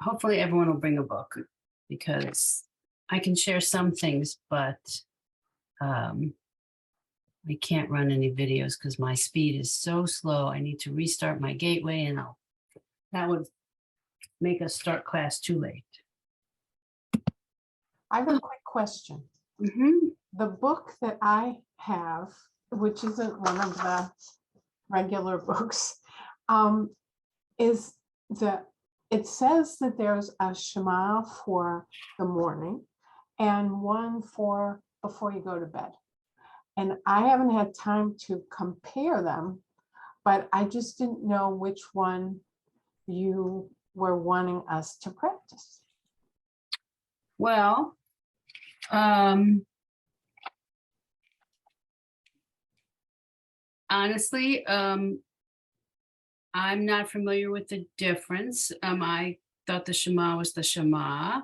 hopefully everyone will bring a book because I can share some things, but I can't run any videos because my speed is so slow. I need to restart my gateway and that would make us start class too late. I have a quick question. The book that I have, which isn't one of the regular books, is that it says that there's a Shema for the morning and one for before you go to bed. And I haven't had time to compare them, but I just didn't know which one you were wanting us to practice. Well, honestly, I'm not familiar with the difference. I thought the Shema was the Shema,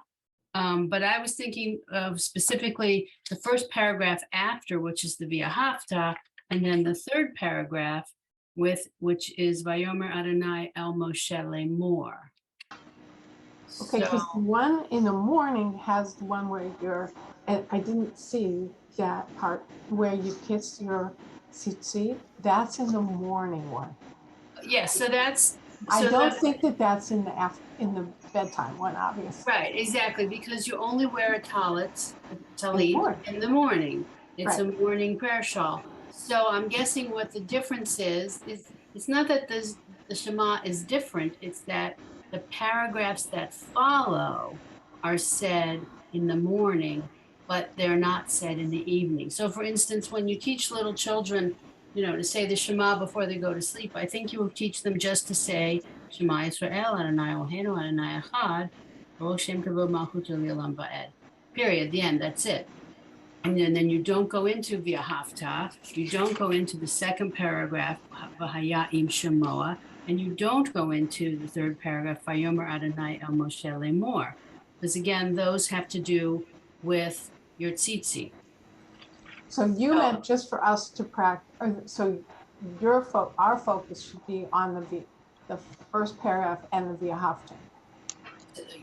but I was thinking of specifically the first paragraph after, which is the Via Hafta, and then the third paragraph which is Vayomer Adonai El Moshe Lemor. Okay, because the one in the morning has the one where and I didn't see that part where you kiss your tzitzit. That's in the morning one. Yes, so that's. I don't think that's in the bedtime one, obviously. Right, exactly, because you only wear a talit in the morning. It's a morning prayer shawl. So I'm guessing what the difference is it's not that the Shema is different, it's that the paragraphs that follow are said in the morning, but they're not said in the evening. So for instance, when you teach little children, to say the Shema before they go to sleep, I think you will teach them just to say Shema Yisrael Adonai Eloheinu Adonai Echad Baruch Shem Kavod Malchut Le'olam Va'ed. Period. The end. That's it. And then you don't go into Via Hafta. You don't go into the second paragraph V'haya Im Shemoa, and you don't go into the third paragraph Vayomer Adonai El Moshe Lemor, because again, those have to do with your tzitzit. So you meant just for us to practice. So our focus should be on the first paragraph and the Via Hafta.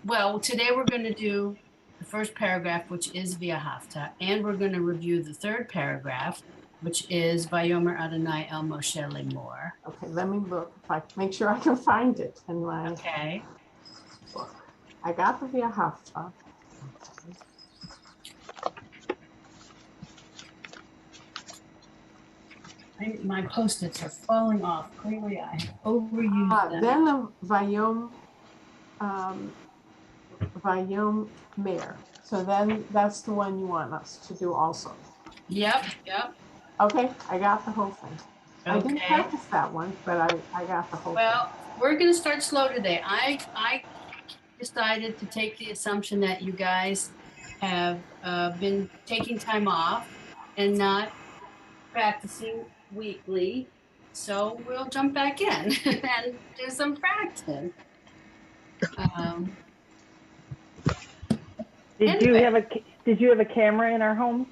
Well, today we're going to do the first paragraph, which is Via Hafta, and we're going to review the third paragraph, which is Vayomer Adonai El Moshe Lemor. Okay, let me look. If I make sure I can find it in my book. I got the Via Hafta. My Post-its are falling off. Clearly, I have overused them. Then the Vayom Mer. So then that's the one you want us to do also. Yep. Okay, I got the whole thing. Okay. I didn't practice that one, but I got the whole thing. Well, we're going to start slow today. I decided to take the assumption that you guys have been taking time off and not practicing weekly. So we'll jump back in and do some practice. Did you have a camera in our home?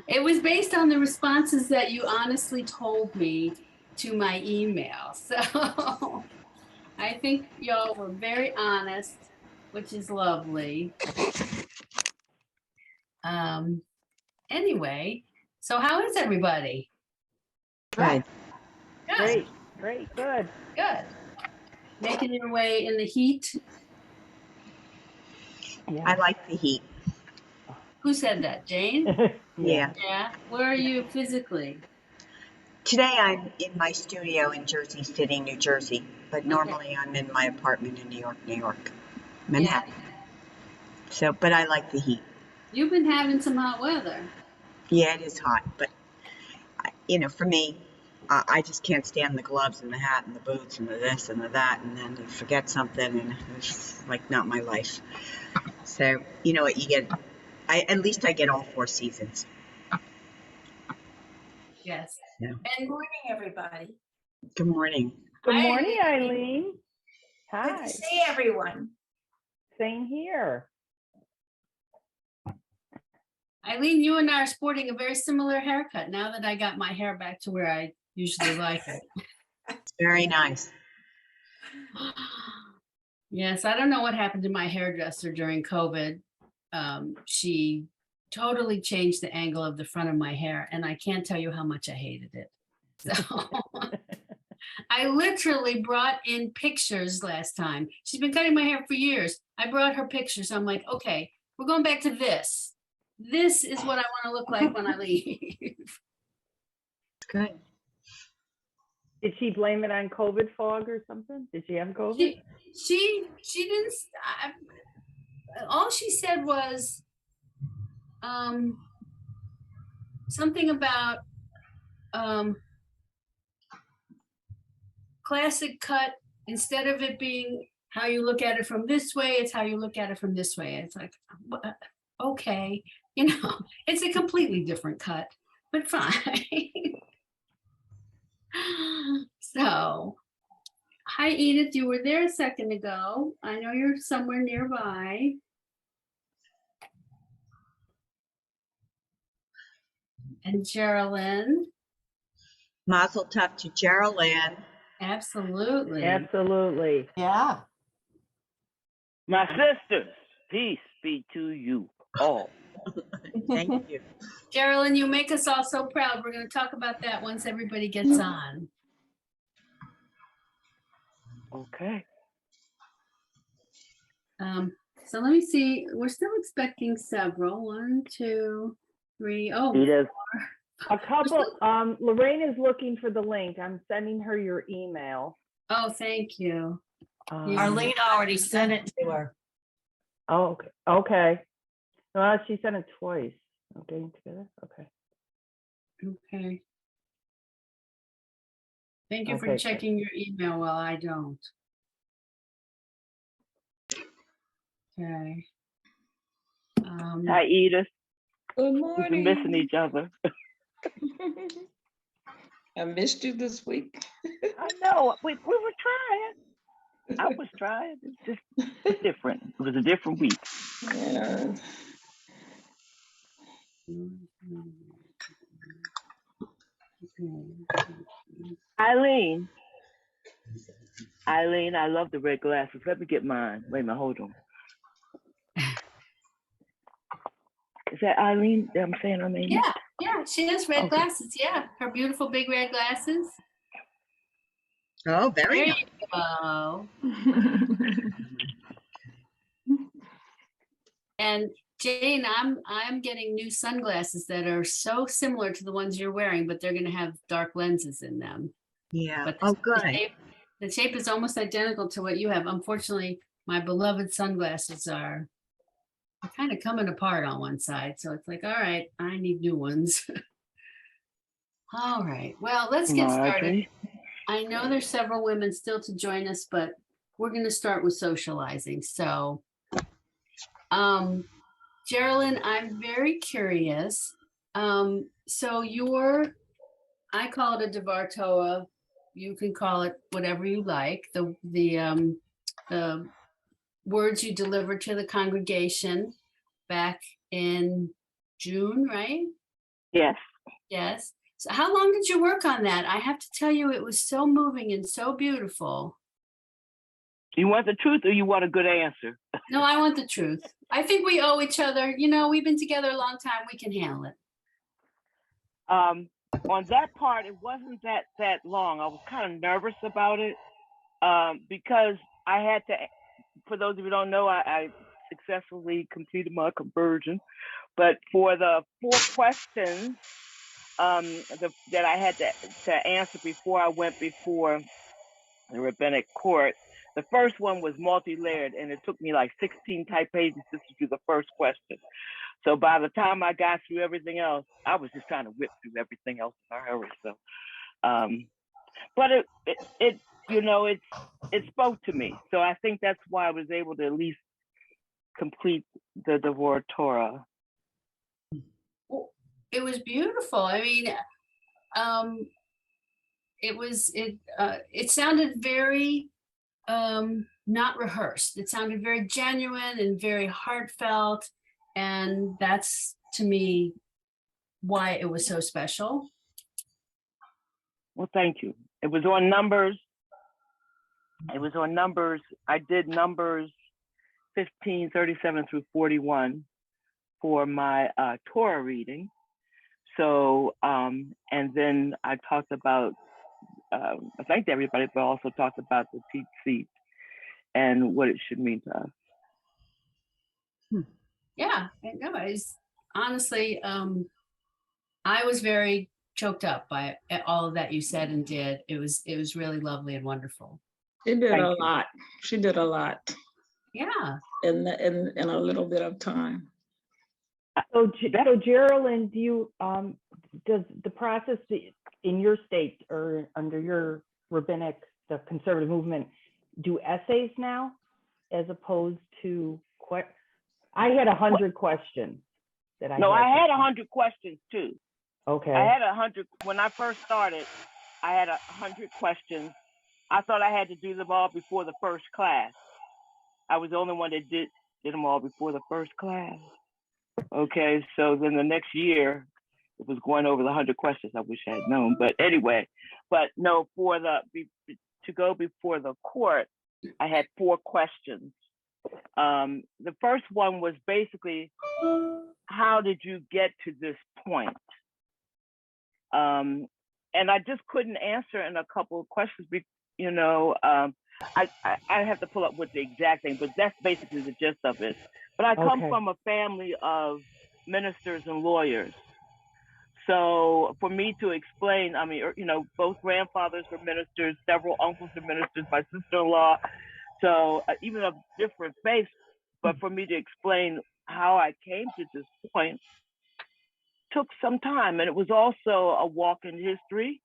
It was based on the responses that you honestly told me to my email. So I think y'all were very honest, which is lovely. Anyway, so how is everybody? Good. Great. Good. Making your way in the heat? Yeah. I like the heat. Who said that, Jane? Yeah. Yeah. Where are you physically? Today I'm in my studio in Jersey City, New Jersey, but normally I'm in my apartment in New York, Manhattan. Yeah. So, but I like the heat. You've been having some hot weather. Yeah, it is hot, but for me, I just can't stand the gloves and the hat and the boots and the this and the that, and then you forget something, and it's like not my life. So, you know what, at least I get all 4 seasons. Yes. Yeah. And good morning, everybody. Good morning. Good morning, Eileen. Hi. Good to see everyone. Same here. Eileen, you and I are sporting a very similar haircut now that I got my hair back to where I usually like it. Very nice. Yes, I don't know what happened to my hairdresser during COVID. She totally changed the angle of the front of my hair, and I can't tell you how much I hated it. So I literally brought in pictures last time. She's been cutting my hair for years. I brought her pictures. I'm like, okay, we're going back to this. This is what I want to look like when I leave. Good. Did she blame it on COVID fog or something? Did she have COVID? She didn't. All she said was something about classic cut. Instead of it being how you look at it from this way, it's how you look at it from this way. It's like, okay, it's a completely different cut, but fine. So, hi Edith, you were there a second ago. I know you're somewhere nearby. And Geraldine. Mazel tov to Geraldine. Absolutely. Absolutely. Yeah. My sisters, peace be to you all. Thank you. Geraldine, you make us all so proud. We're going to talk about that once everybody gets on. Okay. So let me see. We're still expecting several. 1, 2, 3. Oh, Edith. A couple. Lorraine is looking for the link. I'm sending her your email. oh, thank you. Arlene already sent it to her. Oh, okay. Okay. Well, she sent it twice. Okay, together. Okay. Okay. Thank you for Okay. checking your email while I don't. Okay. Hi, Edith. Good We've morning. been missing each other. I missed you this week. I know. We were trying. I was trying. It's different. It was a different week. Yeah. Eileen, I love the red glasses. Let me get mine. Wait a minute. Hold on. Is that Eileen that I'm saying her name? Yeah, she has red Okay. glasses. Yeah, her beautiful big red glasses. Oh, very There nice. you go. And Jane, I'm getting new sunglasses that are so similar to the ones you're wearing, but they're going to have dark lenses in them. Yeah. But Oh, good. the shape is almost identical to what you have. Unfortunately, my beloved sunglasses are kind of coming apart on one side. So it's like, all right, I need new ones. All right. Well, let's get started. Marjorie. I know there's several women still to join us, but we're going to start with socializing. So, Geraldine, I'm very curious. So I call it a Devar. You can call it whatever you like. The words you delivered to the congregation back in June, right? Yes. Yes. So how long did you work on that? I have to tell you, it was so moving and so beautiful. You want the truth or you want a good answer? No, I want the truth. I think we owe each other. We've been together a long time. We can handle it. On that part, it wasn't that long. I was kind of nervous about it because I had to, for those of you who don't know, I successfully completed my conversion. But for the 4 questions that I had to answer before I went before the rabbinic court, the first one was multi-layered, and it took me like 16 type pages just to do the first question. So by the time I got through everything else, I was just trying to whip through everything else in a hurry. So, but it spoke to me. So I think that's why I was able to at least complete the Devar Torah. It was beautiful. I mean, it sounded very not rehearsed. It sounded very genuine and very heartfelt. And that's, to me, why it was so special. Well, thank you. It was on Numbers It was on Numbers. I did Numbers 15, 37 through 41 for my Torah reading. So, and then I talked about, I thanked everybody, but also talked about the teach seat and what it should mean to us. Yeah, no, honestly, I was very choked up by all of that you said and did. It was really lovely and wonderful. She did Thank a you. lot. She did a lot Yeah. in a little bit of time. So Geraldine, do you does the process in your state or under your rabbinic, the conservative movement, do essays now as opposed to I had 100 questions that I No, had I had 100 questions too. Okay. I had 100 when I first started. I had 100 questions. I thought I had to do them all before the first class. I was the only one that did them all before the first class. Okay, so then the next year it was going over the 100 questions. I wish I had known, but anyway. But no, for to go before the court, I had 4 questions. The first one was basically, how did you get to this point? And I just couldn't answer in a couple of questions. You know, I have to pull up with the exact thing, but that's basically the gist of it. But I come from a family of ministers and lawyers. So for me to explain, I mean, you know, both grandfathers were ministers, several uncles were ministers, my sister-in-law. So even of different faiths, but for me to explain how I came to this point took some time. And it was also a walk in history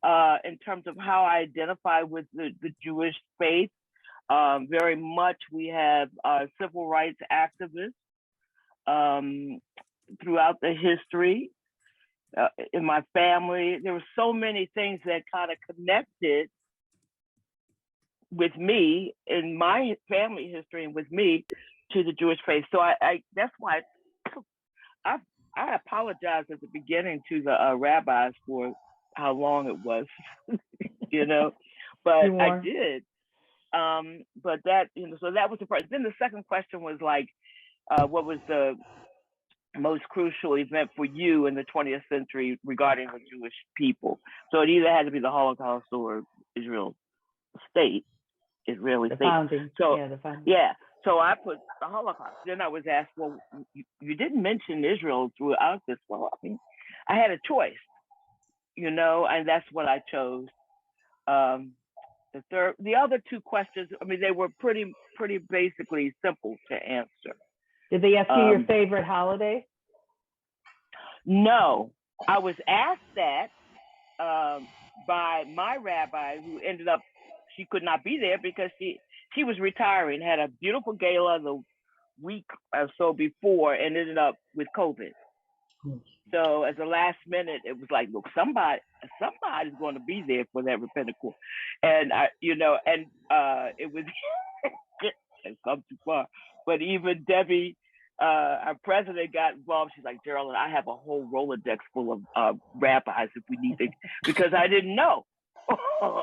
in terms of how I identify with the Jewish faith. Very much we have civil rights activists throughout the history. In my family, there were so many things that kind of connected with me in my family history and with me to the Jewish faith. So I that's why I apologized at the beginning to the rabbis for how long it was, you know, but I did. But that, you know, so that was the first. Then the second question was like, what was the most crucial event for you in the 20th century regarding the Jewish people? So it either had to be the Holocaust or Israel state, Israeli state. Founding. So yeah, the founding. Yeah. So I put the Holocaust. Then I was asked, well, you didn't mention Israel throughout this. Well, I mean, I had a choice, you know, and that's what I chose. The other 2 questions, I mean, they were pretty basically simple to answer. Did they ask you your favorite holiday? No, I was asked that by my rabbi, who ended up, she could not be there because she was retiring, had a beautiful gala the week or so before, and ended up with COVID. So as a last minute, it was like, look, somebody's going to be there for that rabbinic court, and you know, and it was it's come too far. But even Debbie, our president, got involved. She's like, Geraldine, I have a whole Rolodex full of rabbis if we need to, because I didn't know.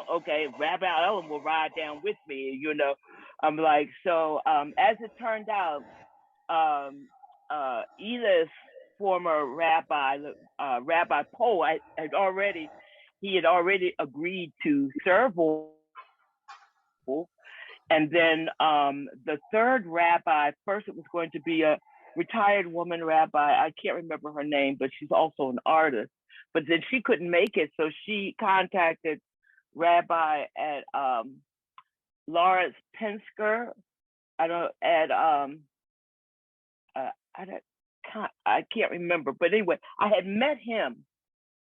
Okay, Rabbi Ellen will ride down with me, you know. I'm like, so as it turned out, Edith's former rabbi, Rabbi Poe, had already agreed to serve. And then the third rabbi, first it was going to be a retired woman rabbi. I can't remember her name, but she's also an artist. But then she couldn't make it, so she contacted Rabbi at Lawrence Pinsker. I can't remember, but anyway, I had met him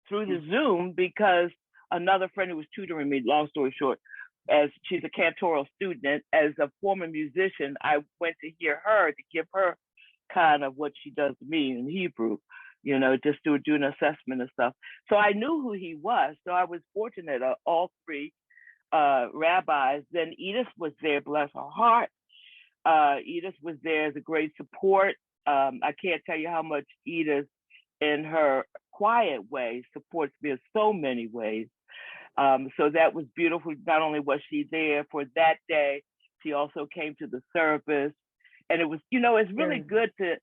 through the Zoom because another friend who was tutoring me, long story short, as she's a cantoral student, as a former musician, I went to hear her to give her kind of what she does to me in Hebrew, you know, just to do an assessment and stuff. So I knew who he was. So I was fortunate, all 3 rabbis. Then Edith was there, bless her heart. Edith was there as a great support. I can't tell you how much Edith, in her quiet way, supports me in so many ways. So that was beautiful. Not only was she there for that day, she also came to the service. And it was, it's really good to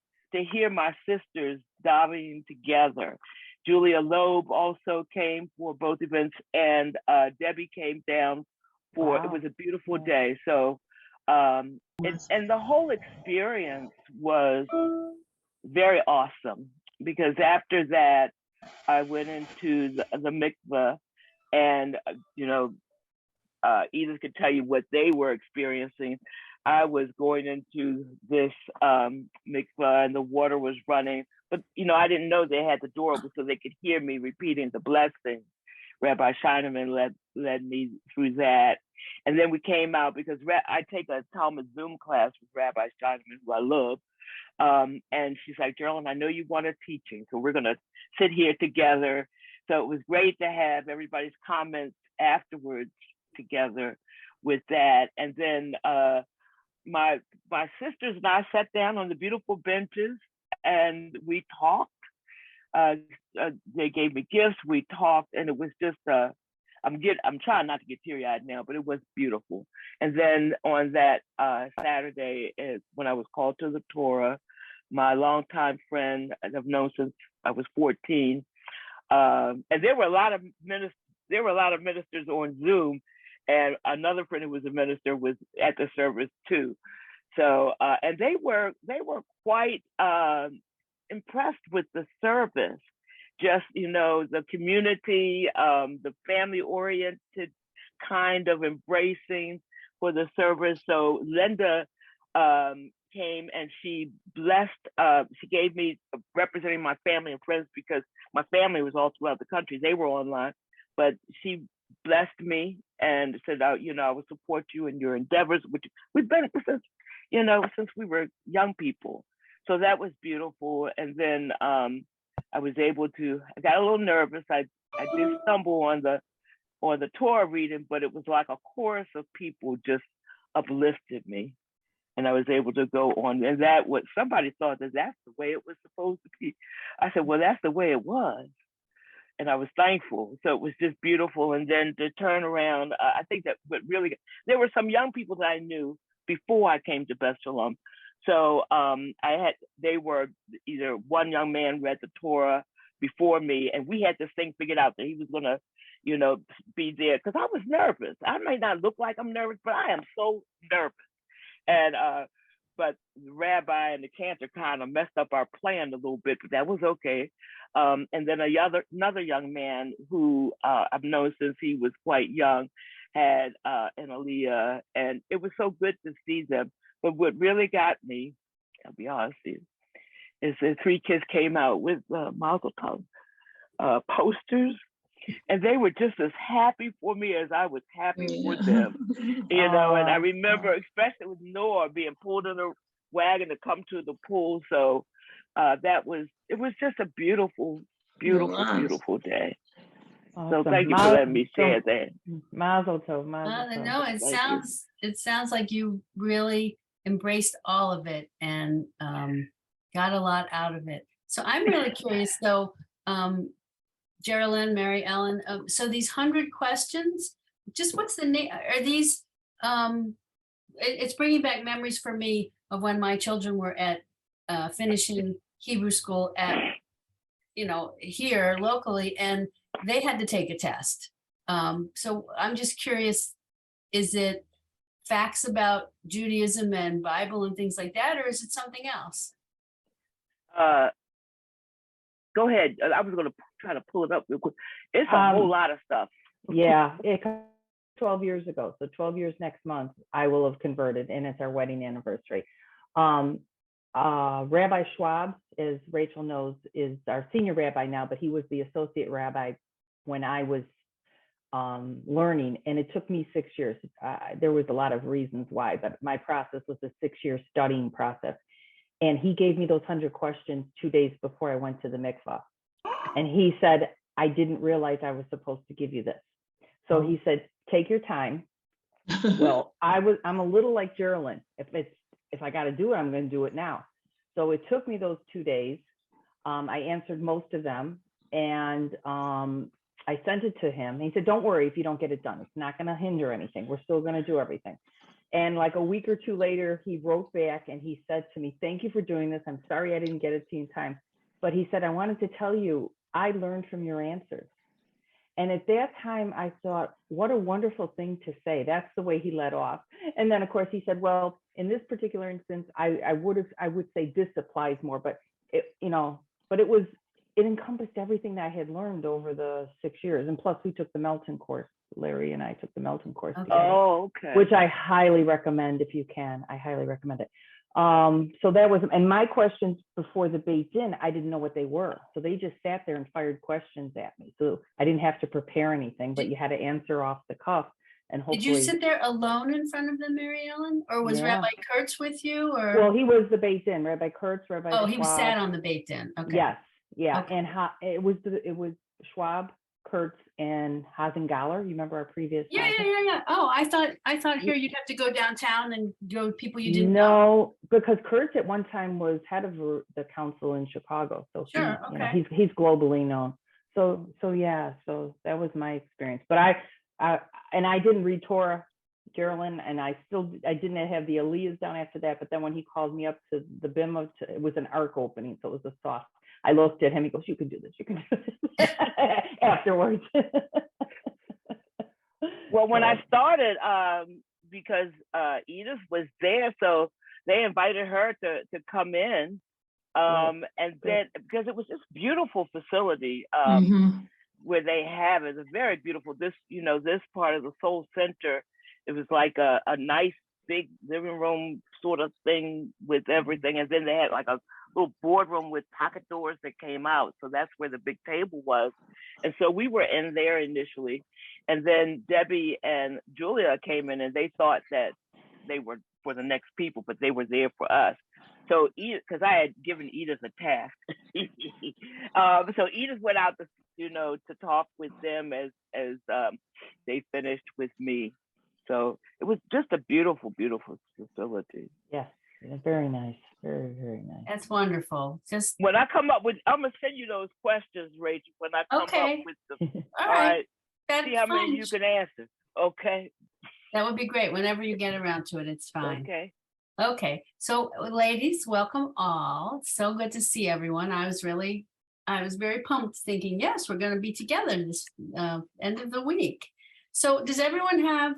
hear my sisters davening together. Julia Loeb also came for both events, and Debbie came down for, It was a beautiful day. So, and the whole experience was very awesome, because after that, I went into the mikveh, and, Edith could tell you what they were experiencing. I was going into this mikveh, and the water was running, but I didn't know they had the door open so they could hear me repeating the blessing. Rabbi Scheineman led me through that, and then we came out, because I take a Talmud Zoom class with Rabbi Scheineman, who I love, and she's like, Geraldine, I know you wanted teaching, so we're gonna sit here together. So it was great to have everybody's comments afterwards together with that, and then my sisters and I sat down on the beautiful benches and we talked. They gave me gifts. We talked, and it was just I'm trying not to get teary-eyed now, but it was beautiful. And then on that Saturday, when I was called to the Torah, my longtime friend I've known since I was 14, and there were a lot of ministers on Zoom. And another friend who was a minister was at the service too. So, and they were quite impressed with the service. Just, the community, the family-oriented kind of embracing for the service. So Linda came and she blessed, she gave me, representing my family and friends, because my family was all throughout the country. They were online, but she blessed me and said, I will support you in your endeavors, which we've been since, since we were young people. So that was beautiful. And then I was able to, I got a little nervous. I did stumble on the Torah reading, but it was like a chorus of people just uplifted me. And I was able to go on. And that what somebody thought that's the way it was supposed to be. I said, well, that's the way it was. And I was thankful. So it was just beautiful. And then to turn around, I think that what really, there were some young people that I knew before I came to Beth Shalom. So they were either one young man read the Torah before me, and we had this thing figured out that he was going to, be there. Because I was nervous. I may not look like I'm nervous, but I am so nervous. And but the rabbi and the cantor kind of messed up our plan a little bit, but that was okay. And then another young man who I've known since he was quite young had an aliyah, and it was so good to see them. But what really got me, I'll be honest with you, is the three kids came out with Mazel Tov posters, and they were just as happy for me as I was happy for them. And I remember, especially with Noah being pulled in a wagon to come to the pool. So it was just a beautiful, beautiful, beautiful day. Awesome. So thank you for letting me share that. Mazel Tov. Mazel Tov. No, it sounds like you really embraced all of it and got a lot out of it. So I'm really curious though, Geraldine, Mary Ellen, so these 100 questions, just what's the name? Are these, it's bringing back memories for me of when my children were at finishing Hebrew school at, here locally, and they had to take a test. So I'm just curious, is it facts about Judaism and Bible and things like that, or is it something else? Go ahead. I was going to try to pull it up real quick. It's a whole lot of stuff. Yeah, 12 years ago. So 12 years next month, I will have converted, and it's our wedding anniversary. Rabbi Schwab, as Rachel knows, is our senior rabbi now, but he was the associate rabbi when I was learning, and it took me 6 years. There was a lot of reasons why, but my process was a 6-year studying process. And he gave me those 100 questions 2 days before I went to the mikvah. And he said, I didn't realize I was supposed to give you this. So he said, take your time. Well, I'm a little like Geraldine. If I got to do it, I'm going to do it now. So it took me those 2 days. I answered most of them. And I sent it to him. He said, don't worry if you don't get it done. It's not going to hinder anything. We're still going to do everything. And like a week or two later, he wrote back and he said to me, thank you for doing this. I'm sorry I didn't get it to you in time. But he said, I wanted to tell you, I learned from your answers. And at that time, I thought, what a wonderful thing to say. That's the way he led off. And then, of course, he said, well, in this particular instance, I would say this applies more, but it encompassed everything that I had learned over the 6 years. And plus, we took the Melton course. Larry and I took the Melton course together, Oh, okay. which I highly recommend if you can. I highly recommend it. So that was, and my questions before the Beit-Din, I didn't know what they were. So they just sat there and fired questions at me. So I didn't have to prepare anything, but you had to answer off the cuff. And hopefully. Did you sit there alone in front of them, Mary Ellen? Or was Yeah. Rabbi Kurtz with you? Or Well, he was the Beit-Din, Rabbi Kurtz, Rabbi oh, Schwab. he sat on the Beit-Din. Okay. Yes, yeah, Okay. and it was Schwab, Kurtz, and Hasengaller. You remember our previous? Yeah. Oh, I thought here you'd have to go downtown and go people you didn't know. No, because Kurtz at one time was head of the council in Chicago, so Sure, you know, okay. he's globally known. So yeah, so that was my experience. But I didn't read Torah, Geraldine, and I didn't have the Aliyahs down after that. But then when he called me up to the bima, it was an arc opening, so it was a soft. I looked at him. He goes, "You can do this. You can do this." Afterwards. Well, when I started, because Edith was there, so they invited her to come in, and then because it was just beautiful facility where they have it. It's very beautiful. This part of the Soul Center, it was like a nice big living room sort of thing with everything, and then they had like a little boardroom with pocket doors that came out. So that's where the big table was. And so we were in there initially. And then Debbie and Julia came in and they thought that they were for the next people, but they were there for us. So because I had given Edith a task. So Edith went out to talk with them as they finished with me. So it was just a beautiful, beautiful facility. Yeah, very nice. Very, very nice. That's wonderful. Just when I come up with, I'm gonna send you those questions, Rachel. When I come up with them, all right. See how many you can answer. Okay. That would be great. Whenever you get around to it, it's fine. Okay. Okay. So, ladies, welcome all. It's so good to see everyone. I was very pumped, thinking, yes, we're going to be together this end of the week. So, does everyone have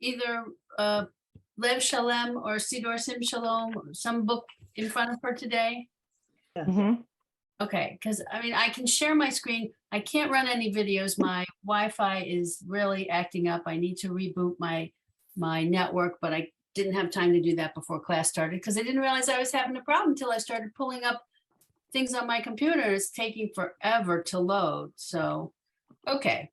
either Lev Shalem or Sidor Sim Shalom, or some book in front of her today? Mm-hmm. Okay, because I can share my screen. I can't run any videos. My Wi-Fi is really acting up. I need to reboot my network, but I didn't have time to do that before class started because I didn't realize I was having a problem until I started pulling up things on my computer. It's taking forever to load. So, okay.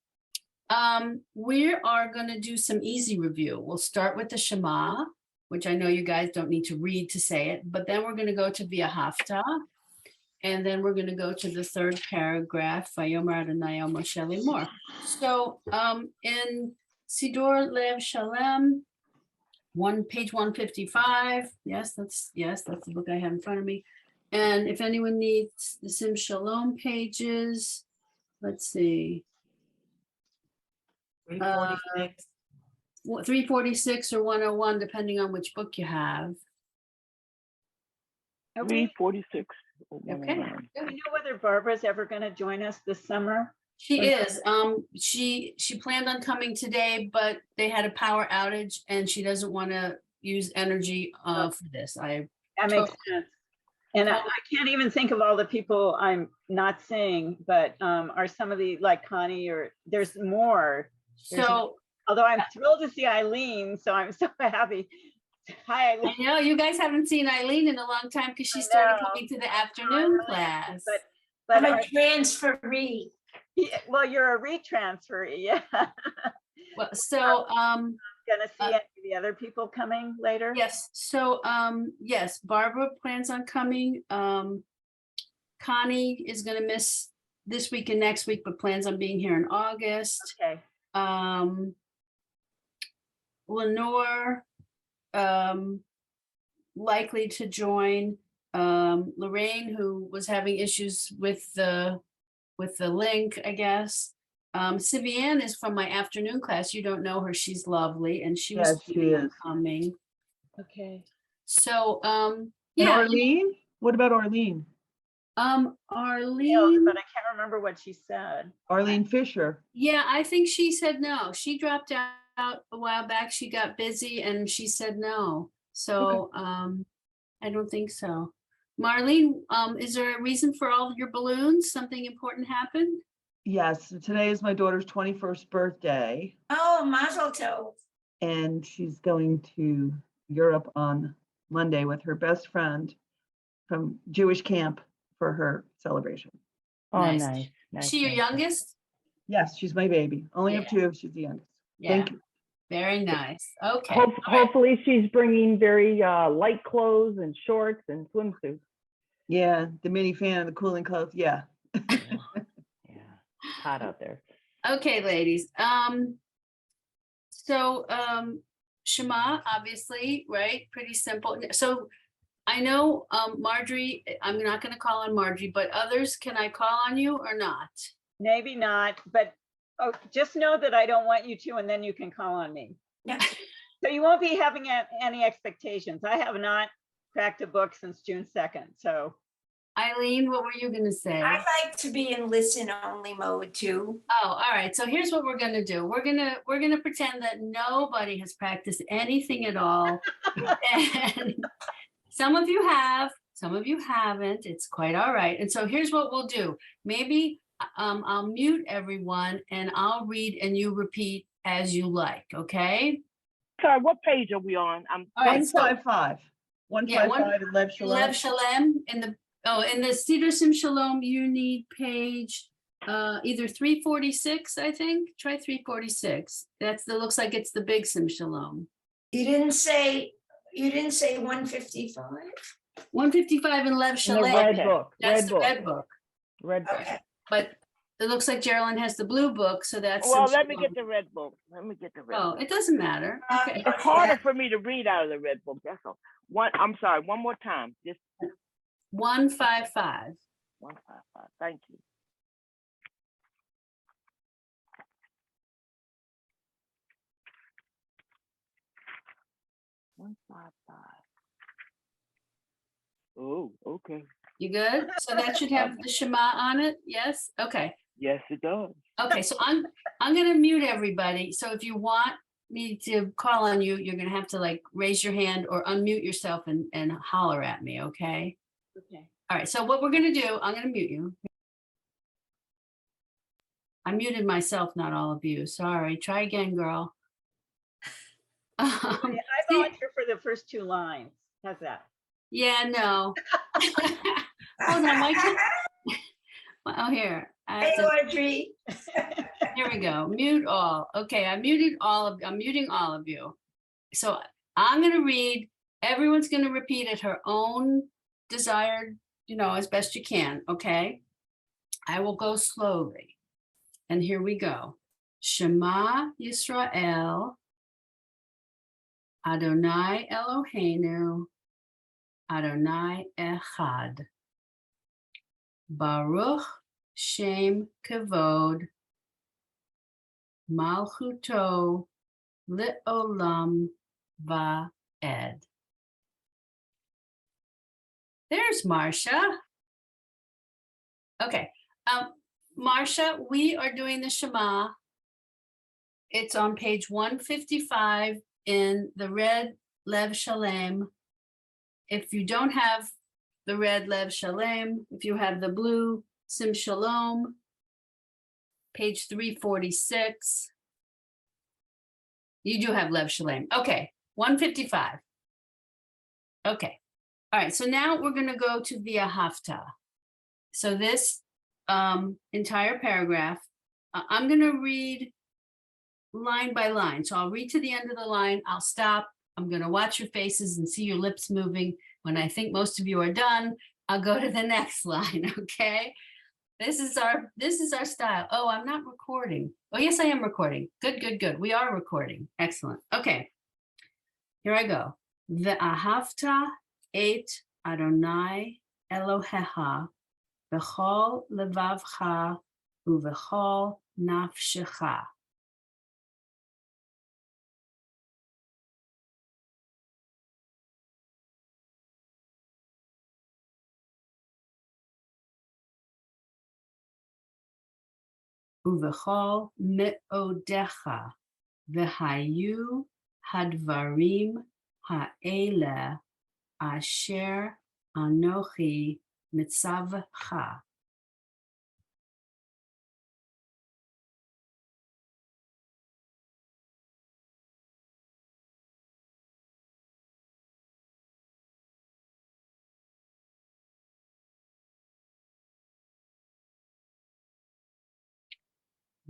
We are going to do some easy review. We'll start with the Shema, which I know you guys don't need to read to say it, but then we're going to go to Via Hafta, and then we're going to go to the third paragraph, Vayomer Adonai el Moshe Lemor. So in Sidor Lev Shalem, page 155. Yes, that's the book I have in front of me. And if anyone needs the Sim Shalom pages, let's see. 346. 346 or 101, depending on which book you have. Okay. 346. Okay. Do we know whether Barbara's ever going to join us this summer? She is. She planned on coming today, but they had a power outage, and she doesn't want to use energy for this. That makes sense. And I can't even think of all the people I'm not seeing, but are some of the, like Connie, or there's more. Although I'm thrilled to see Eileen, so I'm so happy. Hi, Eileen. I know you guys haven't seen Eileen in a long time because she started coming to the afternoon class. But I'm a transferee. Yeah, well, you're a retransferee, yeah. Well, so gonna see any of the other people coming later? Yes. So yes, Barbara plans on coming. Connie is gonna miss this week and next week, but plans on being here in August. Okay. Lenore likely to join. Lorraine, who was having issues with the link, I guess. Siviane is from my afternoon class. You don't know her. She's lovely. And she was Yes, she is. coming. Okay. So, And yeah. Arlene? What about Arlene? Arlene. But I can't remember what she said. Arlene Fisher. Yeah, I think she said no. She dropped out a while back. She got busy and she said no. So, I don't think so. Marlene, is there a reason for all your balloons? Something important happened? Yes, today is my daughter's 21st birthday, Oh, mazel tov. and she's going to Europe on Monday with her best friend from Jewish camp for her celebration. Oh, Nice. nice. Is Nice. she your nice. youngest? Yes, she's my baby. Only have Yeah. two. She's the youngest. Yeah. Thank you. Very nice. Okay. All right. Hopefully she's bringing very light clothes and shorts and swimsuits. Yeah, the mini fan and the cooling clothes. Yeah. Yeah, it's hot out there. Okay, ladies. So Shema, obviously, right? Pretty simple. So I know Marjorie, I'm not going to call on Marjorie, but others, can I call on you or not? Maybe not, but just know that I don't want you to, and then you can call on me. Yeah. So you won't be having any expectations. I have not cracked a book since June 2nd. So Eileen, what were you going to say? I like to be in listen only mode too. Oh, all right. So here's what we're gonna do. We're gonna pretend that nobody has practiced anything at all. And some of you have, some of you haven't. It's quite all right. And so here's what we'll do. Maybe I'll mute everyone and I'll read and you repeat as you like. Okay. Sorry, what page are we on? I'm All right. So 155. 155 in Lev Shalom. Lev Shalem in the Seder Sim Shalom, you need page either 346, I think. Try 346. That looks like it's the big Sim Shalom. You didn't say 155? 155 in Lev In the Shalem. red book. That's Red the book. red book. Red book. Okay. But it looks like Geraldine has the blue book, so that's well. Sim Let me Shalom. get the red book. Let me get the red. Oh, book. it doesn't matter. Okay. It's harder for me to read out of the red book. That's all. I'm sorry. One more time. Just 155. 155. Thank you. One five five. Oh, okay. You good? So that should have the Shema on it. Yes. Okay. Yes, it does. Okay. So I'm gonna mute everybody. So if you want me to call on you, you're gonna have to like raise your hand or unmute yourself and holler at me. Okay. okay. All right. So what we're gonna do, I'm gonna mute you. I muted myself, not all of you. Sorry. Try again, girl. I volunteer for the first two lines. How's that? Yeah, no. Hold on, Mike. Oh, here. Hey, Audrey. Here we go. Mute all. Okay, I'm muting all of you. So I'm going to read. Everyone's going to repeat at her own desired, as best you can. Okay. I will go slowly. And here we go. Shema Yisrael, Adonai Eloheinu, Adonai Echad. Baruch Shem Kavod, Malchuto Le'olam Va'ed. There's Marcia. Okay, Marcia, we are doing the Shema. It's on page 155 in the red Lev Shalem. If you don't have the red Lev Shalem, if you have the blue Sim Shalom, page 346. You do have Lev Shalem. Okay, 155. Okay. All right, so now we're going to go to the Ahavta. So this entire paragraph, I'm going to read line by line. So I'll read to the end of the line. I'll stop. I'm going to watch your faces and see your lips moving. When I think most of you are done, I'll go to the next line. Okay. This is our style. Oh, I'm not recording. Oh, yes, I am recording. Good, good, good. We are recording. Excellent. Okay. Here I go. Ve'ahavta et Adonai Elohecha b'chol levavcha uvechol nafshecha. Uvechol me'odecha v'hayu hadvarim ha'ele asher anochi mitzavcha.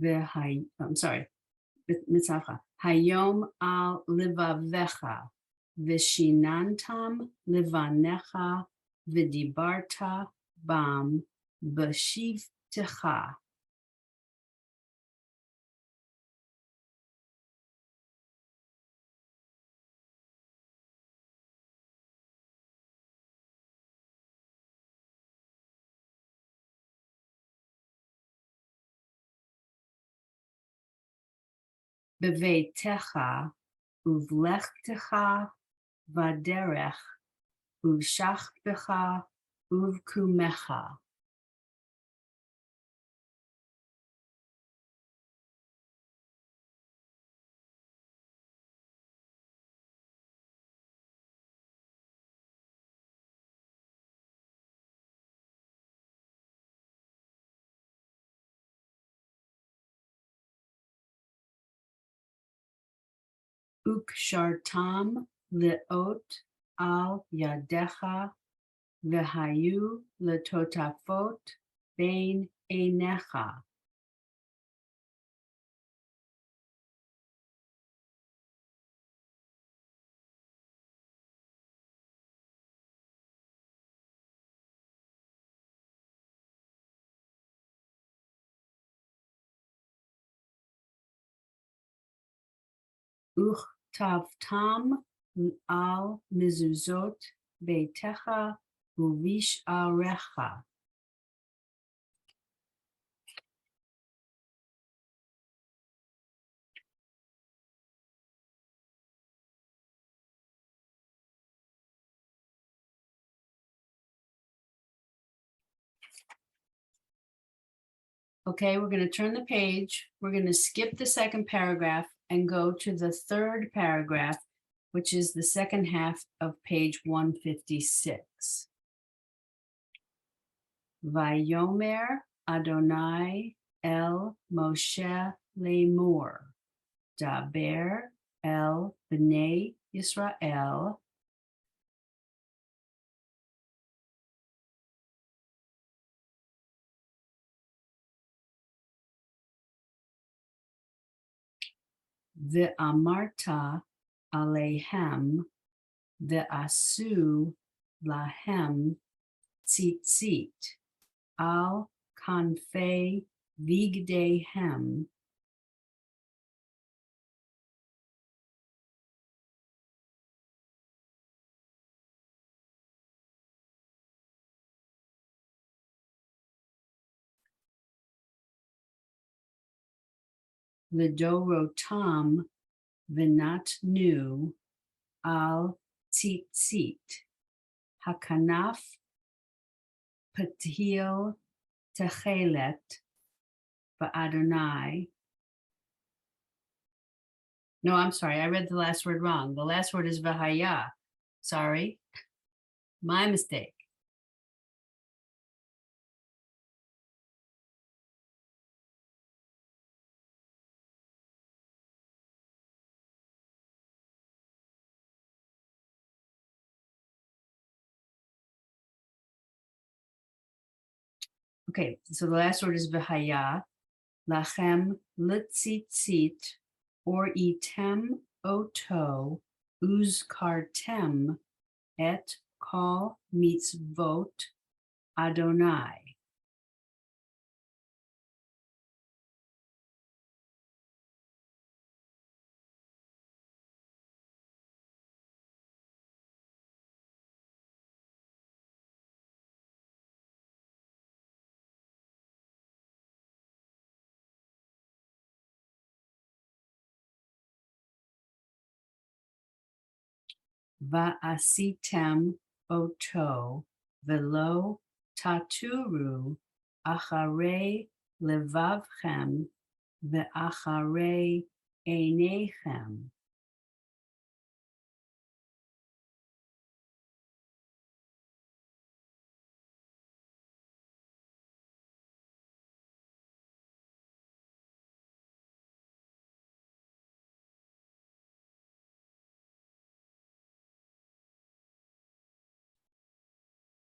I'm sorry, mitzavcha. Hayom al livavecha v'shinantam livanecha v'dibarta bam b'shivtecha. Beveitecha uvlechtecha vaderech uvshachbecha uvkumecha. Ukshartam leot al yadecha v'hayu letotafot bein einecha. Uchtavtam al mezuzot beitecha uvish arecha. Okay, we're going to turn the page. We're going to skip the second paragraph and go to the third paragraph, which is the second half of page 156. Vayomer Adonai el Moshe Lemor, Daber el Bnei Yisrael, Ve'amarta Alehem, Ve'asu Lahem Tzitzit, Al Kanfei Vigdehem, Lidorotam Venatnu Al Tzitzit, Hakanaf Patil Techelet Ba'adonai. No, I'm sorry, I read the last word wrong. The last word is Vahaya. Sorry, my mistake. Okay, so the last word is Vahaya. Lachem litzitzit or item oto uzkartem et kol mitzvot Adonai. va'asitem oto velo taturu acharei levavchem ve'acharei einechem.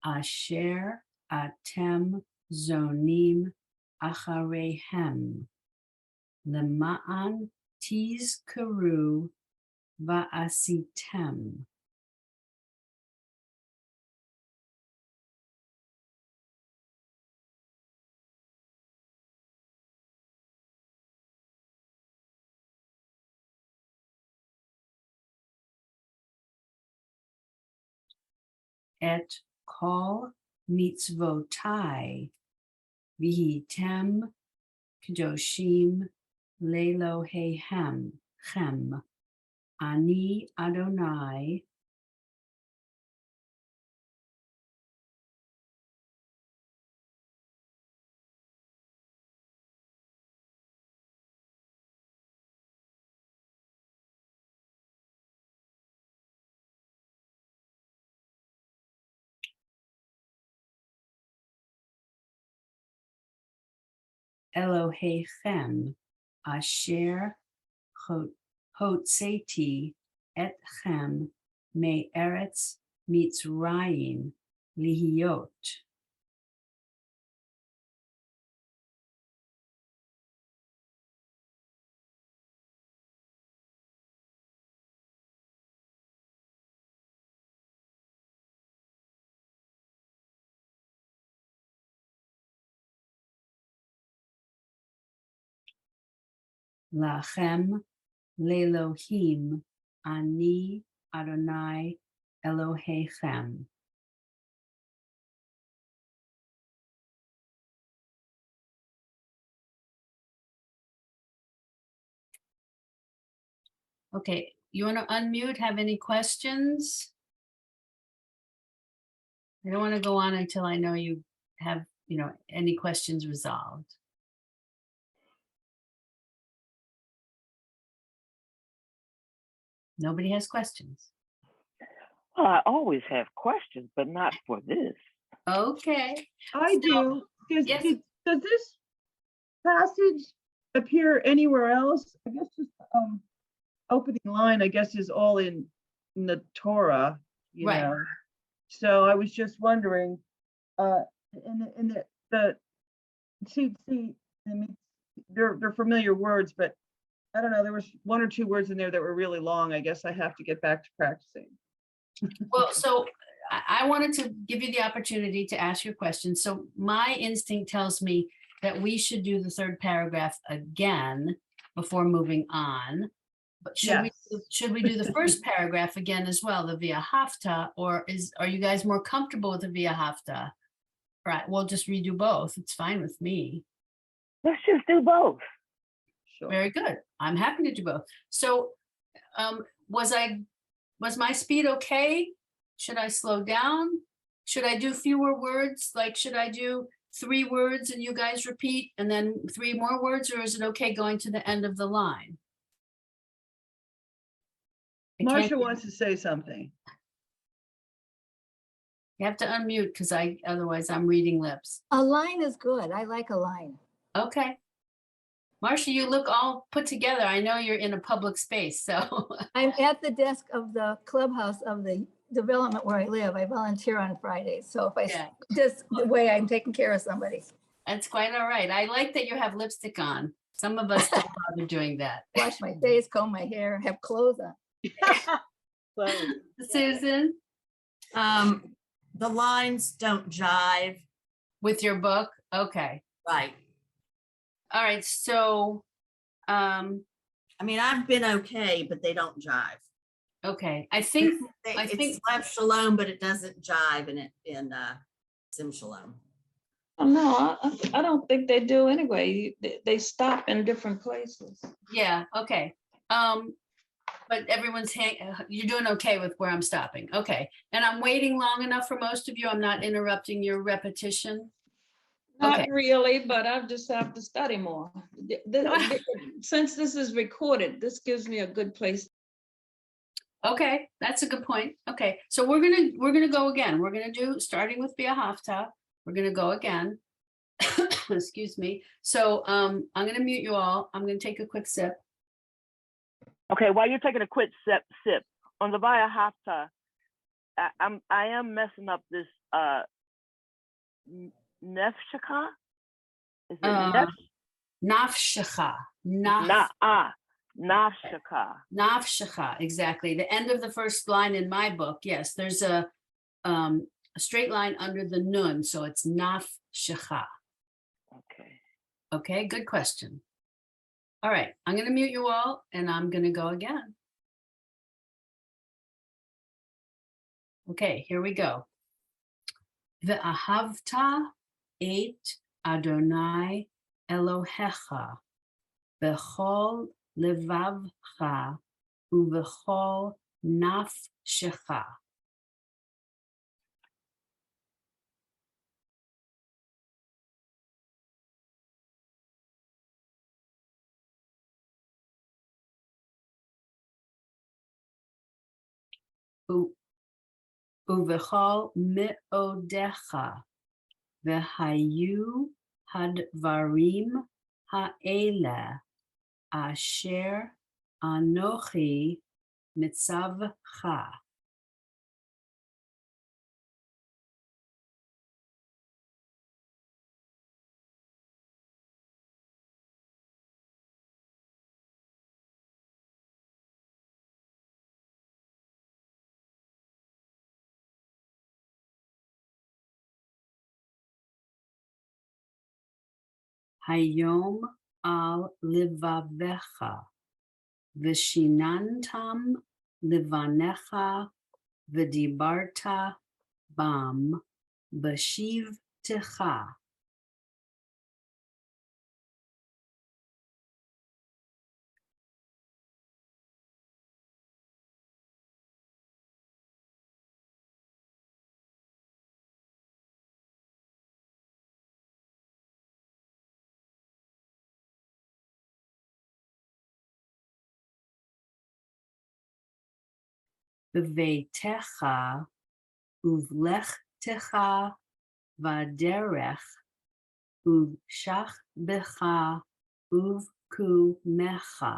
Asher atem zonim achareihem lema'an tizkaru va'asitem. Et kol mitzvotai vihitem kedoshim lelohehem chem ani Adonai Elohechem asher hotzeti etchem me'eretz Mitzrayim lihiyot. Lachem lelohim ani Adonai Elohechem. Okay, you want to unmute? Have any questions? I don't want to go on until I know you have, any questions resolved. Nobody has questions. Well, I always have questions, but not for this. Okay. I do. Does this passage appear anywhere else? I guess just opening line, I guess, is all in the Torah, you Right. know. So I was just wondering, in the see, I mean, they're familiar words, but I don't know, there was one or two words in there that were really long. I guess I have to get back to practicing. Well, so I wanted to give you the opportunity to ask your question. So my instinct tells me that we should do the third paragraph again before moving on. But should we do the first paragraph again as well, the via hafta, or are you guys more comfortable with the via hafta? Right, we'll just redo both. It's fine with me. Let's just do both. Sure. Very good. I'm happy to do both. So was my speed okay? Should I slow down? Should I do fewer words? Like, should I do 3 words and you guys repeat and then 3 more words, or is it okay going to the end of the line? Marcia wants to say something. You have to unmute because otherwise I'm reading lips. A line is good. I like a line. Okay. Marcia, you look all put together. I know you're in a public space, so. I'm at the desk of the clubhouse of the development where I live. I volunteer on Fridays. So if just the way I'm taking care of somebody. That's quite all right. I like that you have lipstick on. Some of us don't bother doing that. Wash my face, comb my hair, have clothes on. Susan? The lines don't jive. With your book? Okay. Right. All right. So, I mean, I've been okay, but they don't jive. Okay. I think it's Lev Shalom, but it doesn't jive in Sim Shalom. Oh, no, I don't think they do anyway. They stop in different places. Yeah. Okay. But you're doing okay with where I'm stopping. Okay. And I'm waiting long enough for most of you. I'm not interrupting your repetition. Not Okay. really, but I just have to study more. Since this is recorded, this gives me a good place. Okay, that's a good point. Okay, so we're gonna go again. We're gonna do, starting with Bia Hafta, we're gonna go again. Excuse me. So I'm gonna mute you all. I'm gonna take a quick sip. Okay, while you're taking a quick sip on the Via Hafta, I am messing up this Nefshaka. Is it Nafshecha. Nafshaka. Nafshecha, exactly. The end of the first line in my book. Yes, there's a straight line under the nun, so it's nafshecha. Okay. Okay, good question. All right, I'm gonna mute you all and I'm gonna go again. Okay, here we go. Ve'ahavta et Adonai Elohecha b'chol levavcha u'b'chol nafshecha. U'v'chol me'odecha v'hayu hadvarim ha'ele asher anochi mitzavcha. Hayom al livavecha v'shinantam livanecha v'dibarta bam b'shivtecha. B'veitecha uvlechtecha v'derech uvshach becha uvkumecha.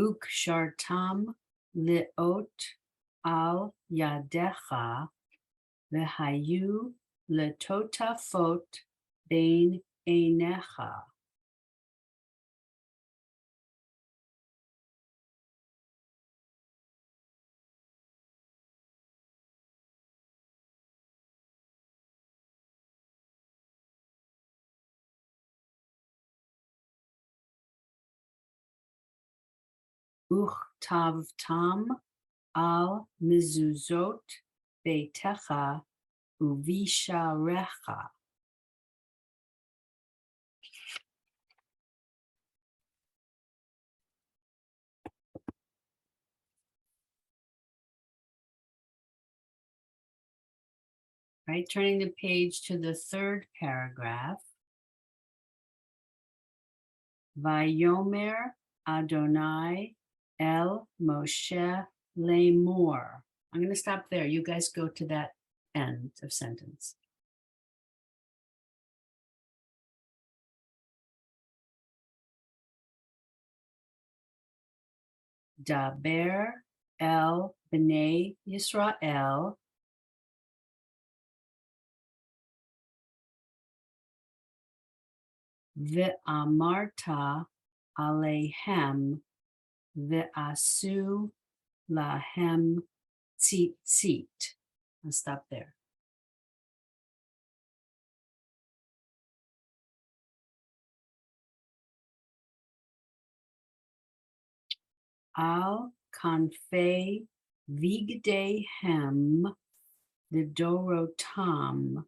Ukshartam leot al yadecha v'hayu letotafot bein einecha. Uchtavtam al mezuzot beitecha uvisharecha. Right, turning the page to the third paragraph. Vayomer Adonai El Moshe Lemor. I'm going to stop there. You guys go to that end of sentence. Daber El Bnei Yisrael Ve'amarta Alehem Ve'asu Lahem tsit, tsit. I'll stop there. Al kanfei vigde hem lidorotam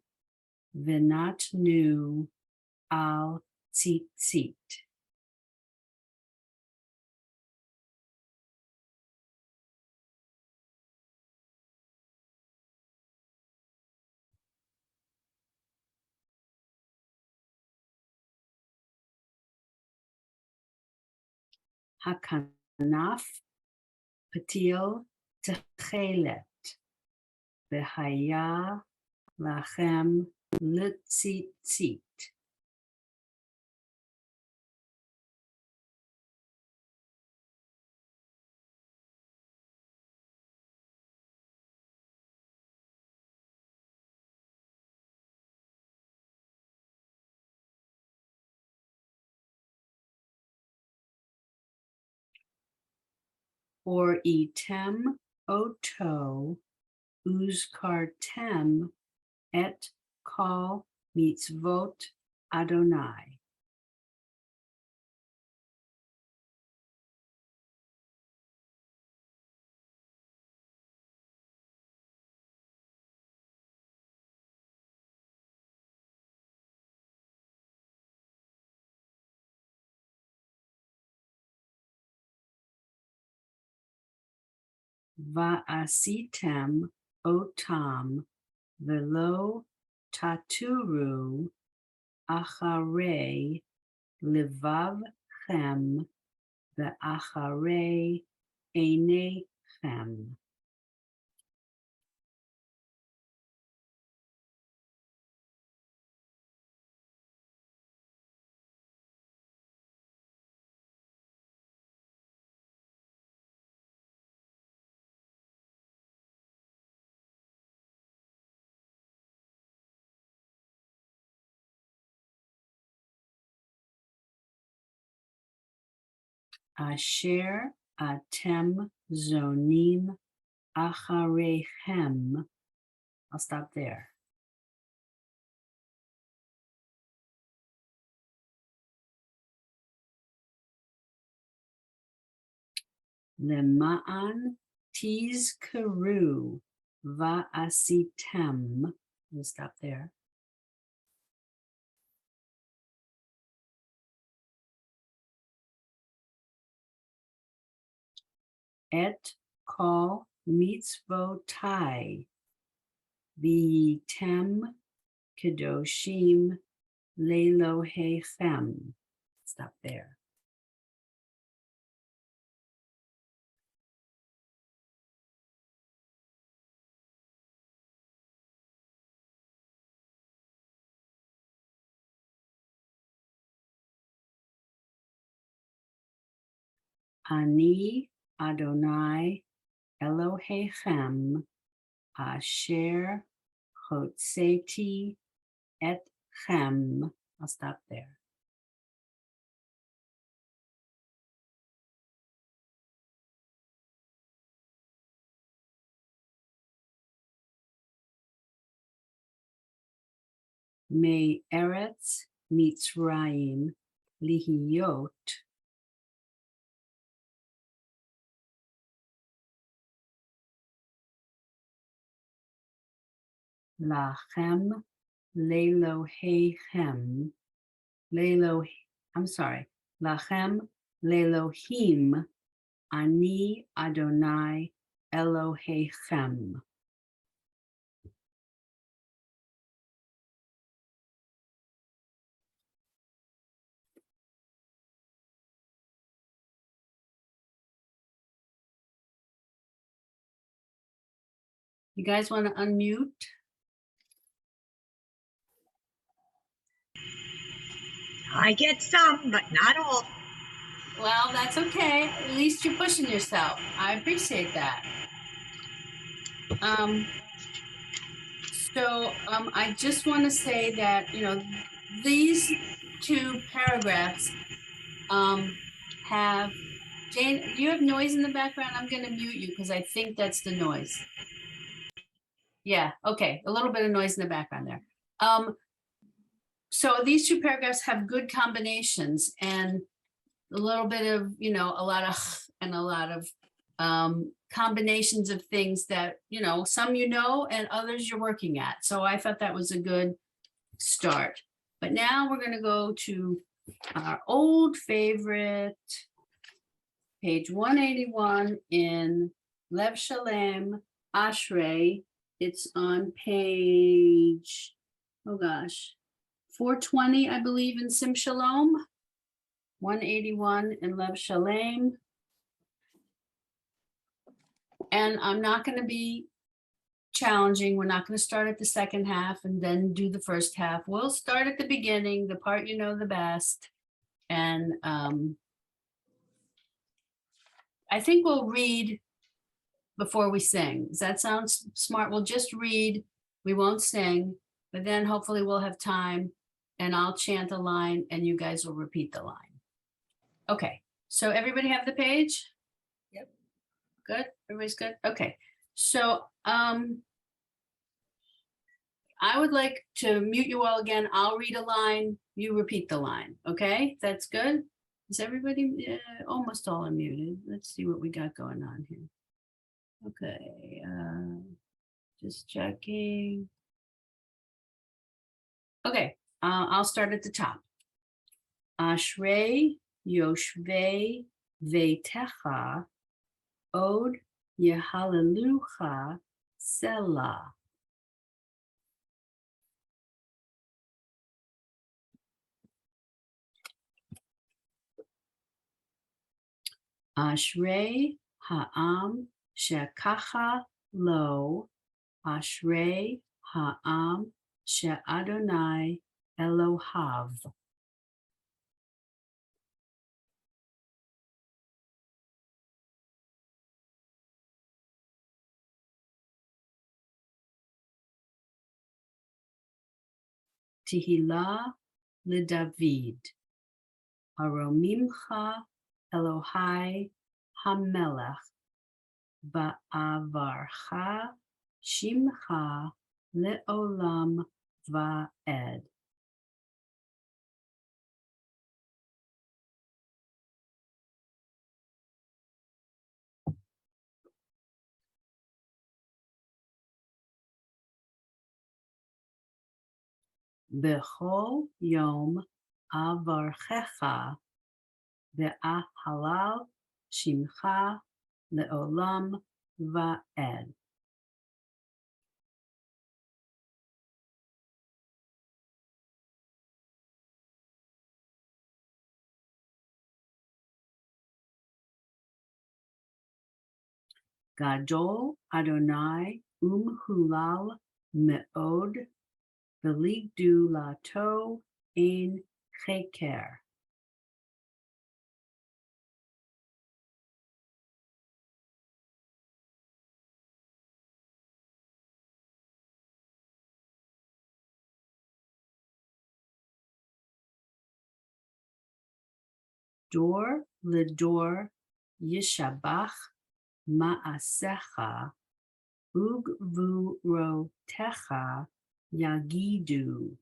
venat nu al tzitzit. Hakanaf patil techelet v'haya lachem litzitzit. Or etem oto uzkartem et kol mitzvot Adonai. Va'asitem otam velo taturu acharei livavchem ve'acharei einechem. Asher atem zonim acharechem. I'll stop there. Lema'an tizkeru va'asitem. We'll stop there. Et kol mitzvotai v'yitem kedoshim lelohechem. Stop there. Ani Adonai Elohechem asher hotzeti etchem. I'll stop there. Me Eretz Mitzrayim lihiyot lachem lelohechem lachem lelohim ani Adonai Elohechem. You guys want to unmute? I get some, but not all. Well, that's okay. At least you're pushing yourself. I appreciate that. I just want to say that, these two paragraphs have Jane, do you have noise in the background? I'm gonna mute you because I think that's the noise. Yeah, okay, a little bit of noise in the background there. So these two paragraphs have good combinations and a little bit of, you know, a lot of and a lot of combinations of things that, you know, some you know and others you're working at. So I thought that was a good start. But now we're going to go to our old favorite, page 181 in Lev Shalem Ashrei. It's on page, oh gosh, 420, I believe, in Sim Shalom. 181 in Lev Shalem. And I'm not going to be challenging. We're not going to start at the second half and then do the first half. We'll start at the beginning, the part you know the best. And I think we'll read before we sing. Does that sound smart? We'll just read. We won't sing, but then hopefully we'll have time and I'll chant a line and you guys will repeat the line. Okay, so everybody have the page? Yep. Good, everybody's good? Okay, so I would like to mute you all again. I'll read a line, you repeat the line, okay? That's good? Is everybody, almost all unmuted? Let's see what we got going on here. Okay, just checking. Okay, I'll start at the top. Ashrei Yoshvei Veitecha Od Yehalelucha Selah. Ashrei Ha'am Shekacha Lo, Ashrei Ha'am She'Adonai Elohav. Tehillah LeDavid. Aromimcha Elohai Hamelech. Ba'avarcha Shimcha Le'olam Va'ed. Bechol Yom Avarchecha Ve'ahalal Shimcha Le'olam Va'ed. Gadol Adonai Hulal Me'od Veligdu Lato Ein Cheker. Dor Lidor Yishabach Ma'asecha Ugvurotecha Yagidu.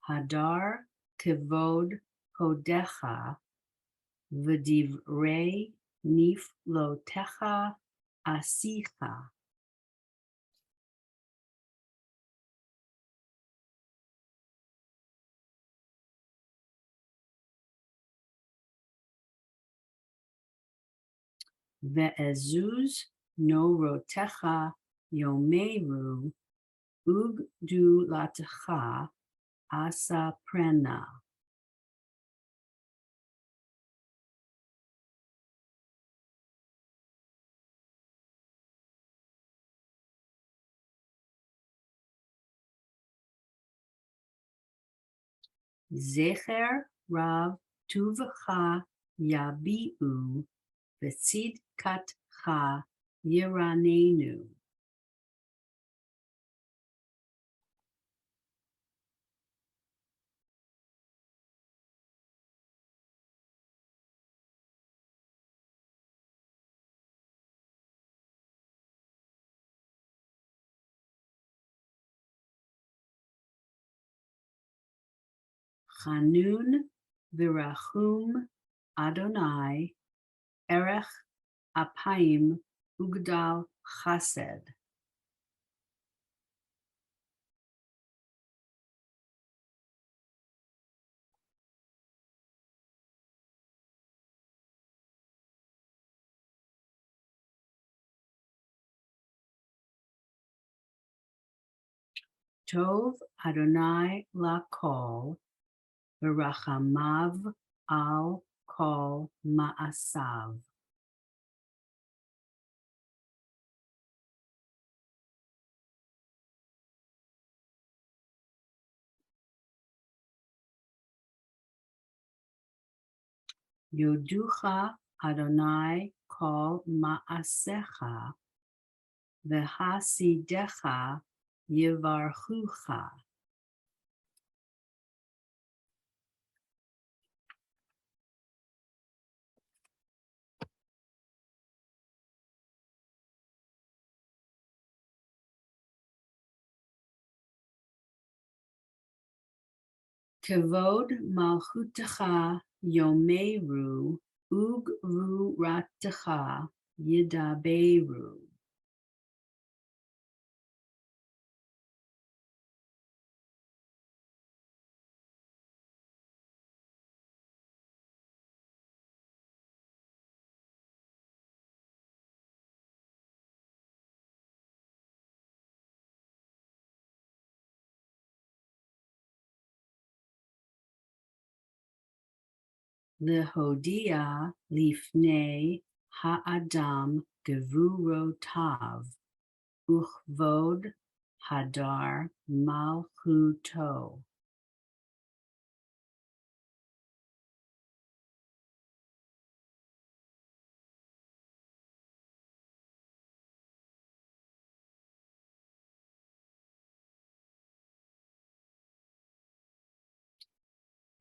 Hadar Kevod Hodecha V'divrei Niflotecha Asicha. Ve'ezuz Norotecha Yomeru Ugdulatecha Asa Prena. Zecher Rav Tuvcha Yabiu V'tzidkat cha yiranenu. Chanun virachum Adonai erech apayim ugdal chesed. Tov Adonai lakol v'rachamav al kol ma'asav. Yoducha Adonai kol ma'asecha v'hasidecha yivarchucha. Kevod malchutecha yomeru ugvuratecha yidaberu. Lehodia lifnei ha'adam gevurotav uchvod hadar malchuto.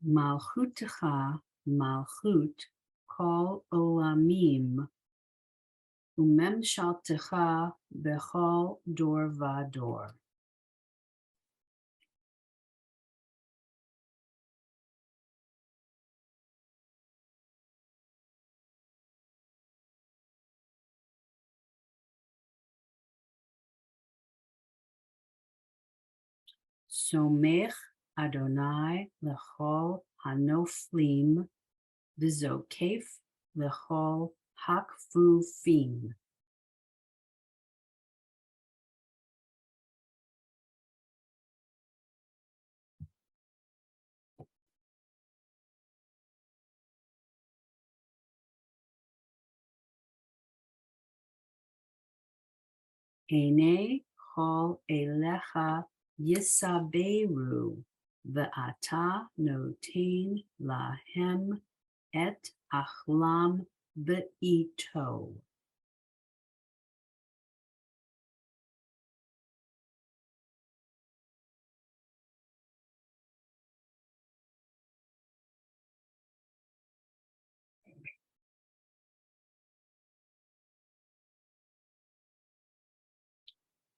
Malchutecha malchut kol olamim umemshaltecha bechol dor vador. Somech Adonai lechol hanoflim v'zokef lechol hakfufim. Ene chol elecha yisaberu ve'ata noten lahem et achlam be'ito.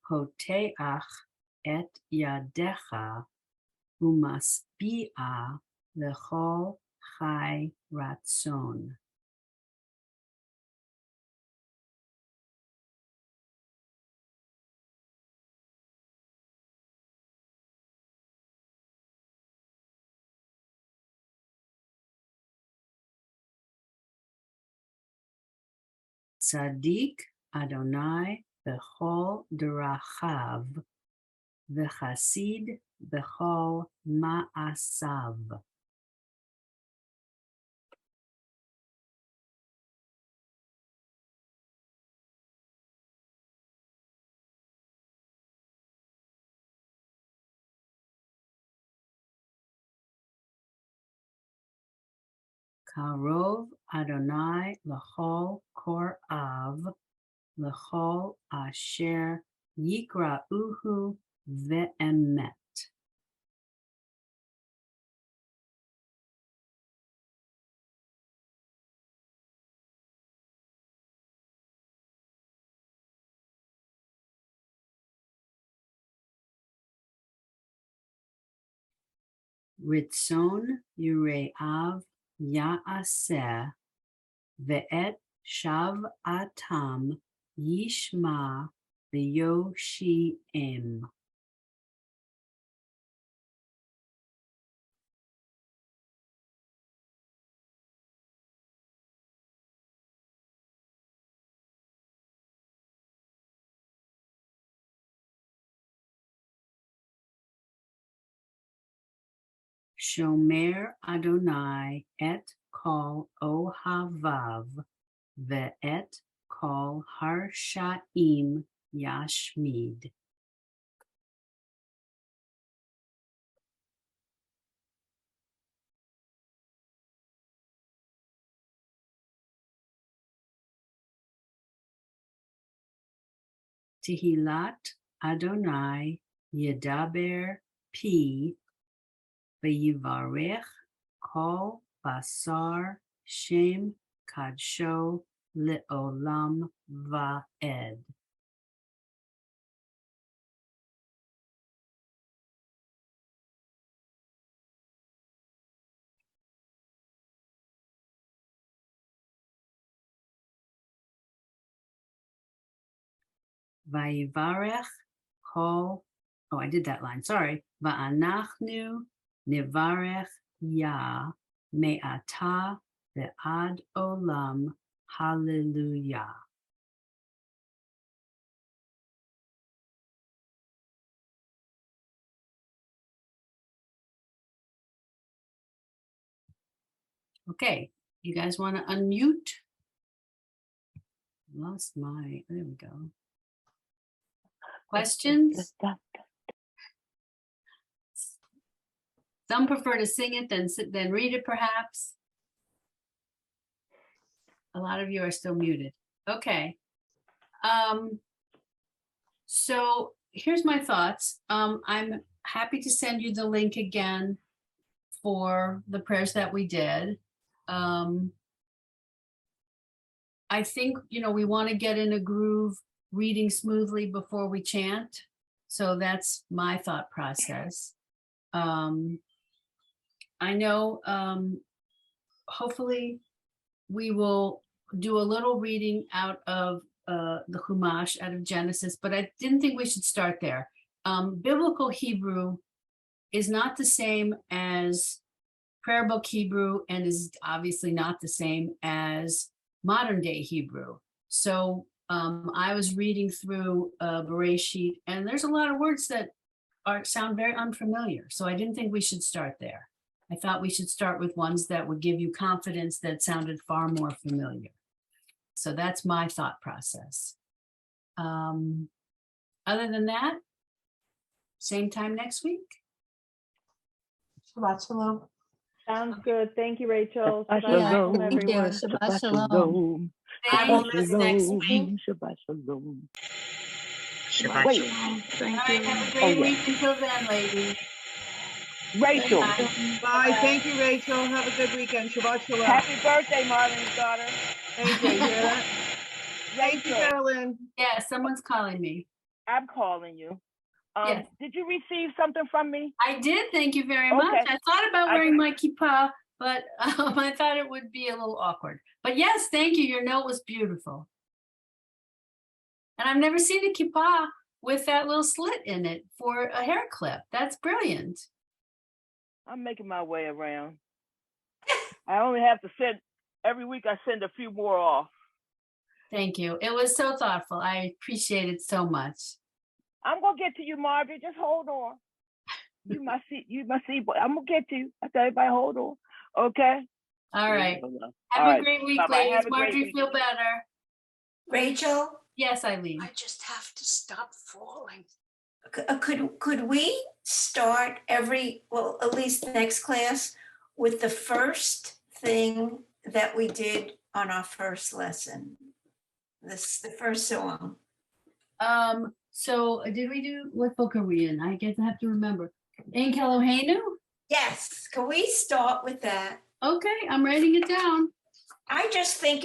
Poteach et yadecha umaspia lechol chai ratzon. Tzadik Adonai bechol derachav v'chasid bechol ma'asav. Karov Adonai lechol korav l'chol asher yikra'uhu ve'emet. Ritzon Yure'av Ya'aseh Ve'et Shav'atam Yishma V'Yoshi'em. Shomer Adonai et kol ohavav ve'et kol harshaim yashmid. Tehillat Adonai Yedaber Pi V'yivarech kol basar shem kadsho le'olam va'ed. Vayivarech kol, oh, I did that line, sorry. Va'anachnu nivarech Yah me'ata ve'ad olam. Hallelujah. Okay, you guys want to unmute? Lost my, there we go. Questions? Some prefer to sing it than read it, perhaps. A lot of you are still muted. Okay. So here's my thoughts. I'm happy to send you the link again for the prayers that we did. I think, we want to get in a groove reading smoothly before we chant. So that's my thought process. I know, hopefully we will do a little reading out of the Chumash, out of Genesis, but I didn't think we should start there. Biblical Hebrew is not the same as prayer book Hebrew and is obviously not the same as modern day Hebrew. So I was reading through Bereshit, and there's a lot of words that sound very unfamiliar. So I didn't think we should start there. I thought we should start with ones that would give you confidence that sounded far more familiar. So that's my thought process. Other than that, same time next week. Shabbat shalom. Sounds good. Thank you, Rachel. Yeah, Shalom, thank you. everyone. Shabbat shalom. I will miss next week. Shabbat shalom. Shabbat Wait. shalom. All right, have a great week until then, ladies. Rachel. Bye. Thank you, Rachel. Have a good weekend. Shabbat shalom. Happy birthday, Marvin's daughter. Thank you. You hear that? Thank you, Rachel, Carolyn. Yeah, someone's calling me. I'm calling you. Yes. Did you receive something from me? I did, thank you very much. Okay. I thought about wearing my kippah, but I thought it would be a little awkward. But yes, thank you. Your note was beautiful. And I've never seen a kippah with that little slit in it for a hair clip. That's brilliant. I'm making my way around. I only have to send, every week I send a few more off. Thank you. It was so thoughtful. I appreciate it so much. I'm going to get to you, Marvin. Just hold on. You must see, but I'm going to get to you. I tell everybody, hold on. Okay? All right. All Have a right. great week, Bye-bye. ladies. Have a great Marjorie, week. feel better. Rachel, Yes, Eileen. I just have to stop falling. Could we start well, at least next class with the first thing that we did on our first lesson? the first song. So did we do, what book are we in? I guess I have to remember. In Kelohenu? Yes, can we start with that? Okay, I'm writing it down. I just think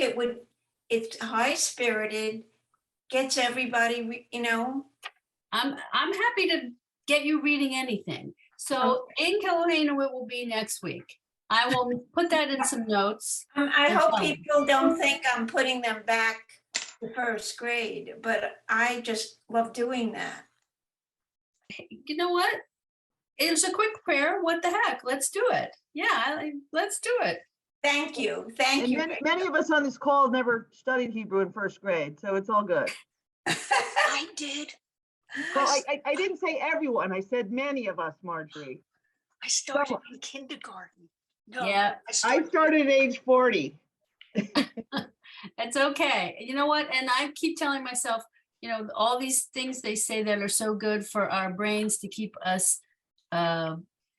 it's high spirited, gets everybody, I'm happy to get you reading anything. So in Kelohenu, it will be next week. I will put that in some notes. I hope people don't think I'm putting them back to first grade, but I just love doing that. You know what? It's a quick prayer. What the heck? Let's do it. Yeah, let's do it. Thank you. Thank And you. many of us on this call never studied Hebrew in first grade, so it's all good. I did. Well, I didn't say everyone. I said many of us, Marjorie. I started in kindergarten. No, Yeah. I started at age 40. It's okay. You know what? And I keep telling myself, all these things they say that are so good for our brains to keep us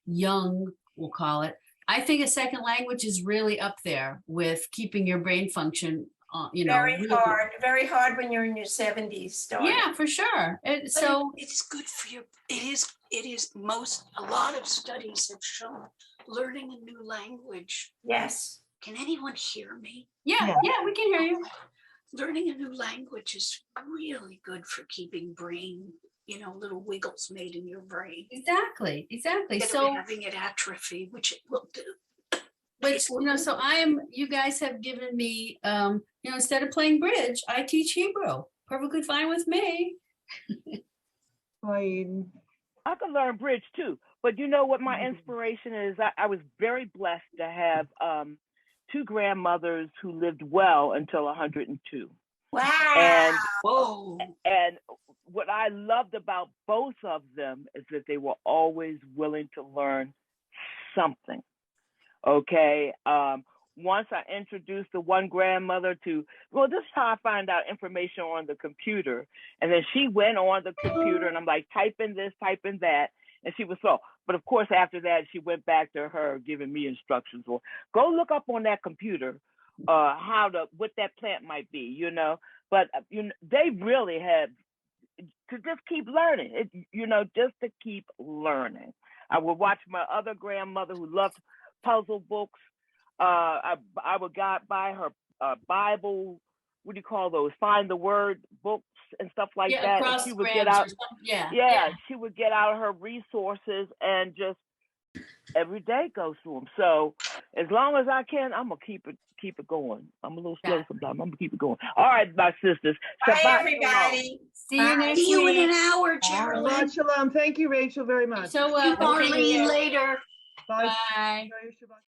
young, we'll call it. I think a second language is really up there with keeping your brain function, very really hard when you're in your 70s. Starting. Yeah, for sure. It's good for your, it is a lot of studies have shown learning a new language. Yes. Can anyone hear me? Yeah, we can hear you. Learning a new language is really good for keeping brain, little wiggles made in your brain. Exactly. Instead So of having it atrophy, which it will do. But so you guys have given me, instead of playing bridge, I teach Hebrew. Perfectly fine with me. Fine. I could learn bridge too, but you know what my inspiration is? I was very blessed to have two grandmothers who lived well until 102. Wow. And what I loved about both of them is that they were always willing to learn something. Okay. Once I introduced the one grandmother to, this is how I find out information on the computer. And then she went on the computer and I'm like, type in this, type in that. And she was slow. But of course, after that, she went back to her giving me instructions or go look up on that computer what that plant might be, But they really had to just keep learning, just to keep learning. I would watch my other grandmother who loved puzzle books. I would buy her Bible, what do you call those? Find the word books and stuff like that. And she would get out, she would get out her resources and just every day go through them. So as long as I can, I'm gonna keep it going. I'm a little slow sometimes. I'm gonna keep it going. All right, my sisters. Bye, everybody. See you next week. See you in an hour, Geraldine. Shabbat shalom. Thank you, Rachel, very much. So Marlene later. Bye. Bye. Enjoy your Shabbat.